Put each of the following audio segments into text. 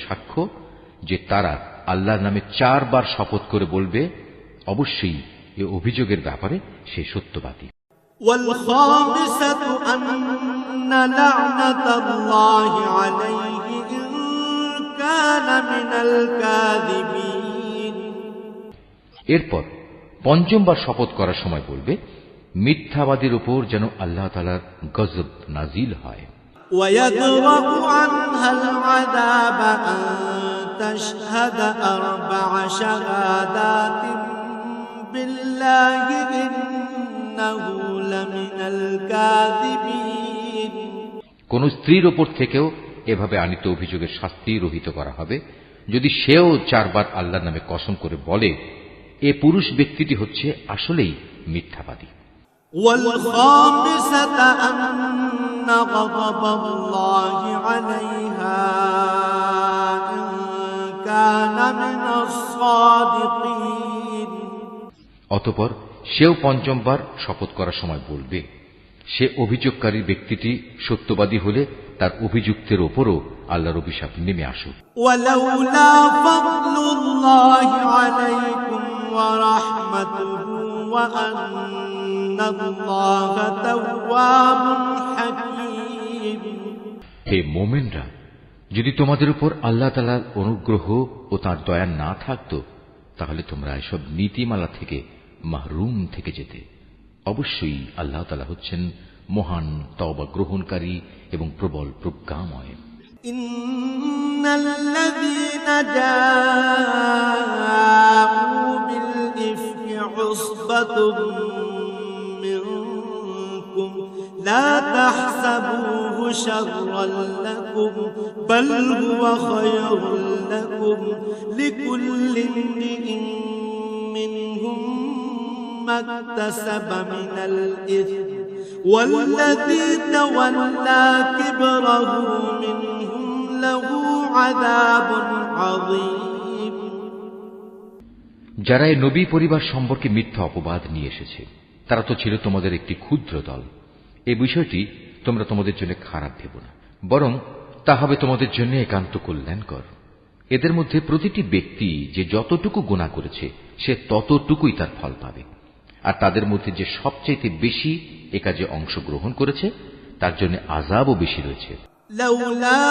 সাক্ষ্য যে তারা আল্লাহর নামে 4 বার শপথ করে বলবে, অবশ্যই এ অভিযোগের ব্যাপারে সে সত্যবাদী। এরপর 5ম বার শপথ করার সময় বলবে, মিথ্যাবাদীর উপর যেন আল্লাহ তাআলার গজব নাজিল হয়। ويدرأ عنها العذاب أن تشهد 4 شهادات بالله إنه لمن الكاذبين। কোন স্ত্রীর উপর থেকেও এভাবে আনিত অভিযোগের শাস্তি রহিত করা হবে যদি সেও 4 বার আল্লাহর নামে কসম করে বলে, এ পুরুষ ব্যক্তিটি হচ্ছে আসলেই মিথ্যাবাদী। والخامسة أن غضب الله عليها إن كان من الصادقين। অতঃপর সেও 5ম বার শপথ করার সময় বলবে, সে অভিযোগকারী ব্যক্তিটি সত্যবাদী হলে তার অভিযুক্তের ওপরও আল্লাহর অভিশাপ নেমে আসুক। ওয়ালাউলা ফাদলুল্লাহি আলাইকুম ওয়া রাহমাতুহু ওয়া আন্নাল্লাহা তাওয়াবুন হাকীম। হে মুমিনরা, যদি তোমাদের উপর আল্লাহ তাআলার অনুগ্রহ ও তাঁর দয়া না থাকত তাহলে তোমরা এসব নীতিমালা থেকে মাহরুম থেকে যেতে। অবশ্যই আল্লাহ তাআলা হচ্ছেন মহান তওবা গ্রহণকারী এবং প্রবল প্রজ্ঞাময়। ইন্নাল্লাযীনা জাউ বিল ইফকি উসবাতুম মিনকুম লা তাহসাবুহু শাররান লাকুম বাল হুয়া খায়রুন লাকুম লিকুল্লি ইমরিইন মিনহুম মাকতাসাবা মিনাল ইসম والذي تولى كبره منهم له عذاب عظيم। যারা এই নবী পরিবার সম্পর্কে মিথ্যা অপবাদ নিয়ে এসেছে তারা তো ছিল তোমাদের একটি ক্ষুদ্র দল। এই বিষয়টি তোমরা তোমাদের জন্য খারাপ ভেবো না, বরং তা হবে তোমাদের জন্য একান্ত কল্যাণকর। এদের মধ্যে প্রতিটি ব্যক্তি যে যতটুকু গুনাহ করেছে সে ততটুকুই তার ফল পাবে, আর তাদের মধ্যে যে সবচেয়ে বেশি এ কাজে অংশগ্রহণ করেছে তার জন্য আযাবও বেশি রয়েছে। লাউলা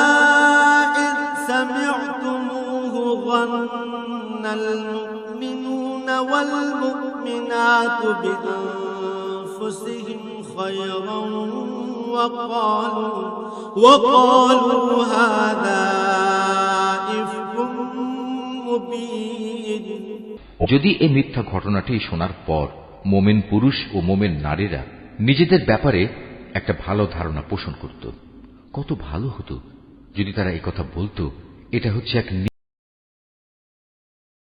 ইয সামি'তুমুহু যান্নাল মুমিনুনা ওয়াল মুমিনাতু বিআনফুসিহিম খায়রান ওয়া ক্বালু হাযা ইফকুম মুবিন। যদি এই মিথ্যা ঘটনাটি শোনার পর মোমেন পুরুষ ও মোমেন নারীরা নিজেদের ব্যাপারে একটা ভালো ধারণা পোষণ করত, কত ভালো হতো যদি তারা একথা বলতো, এটা হচ্ছে এক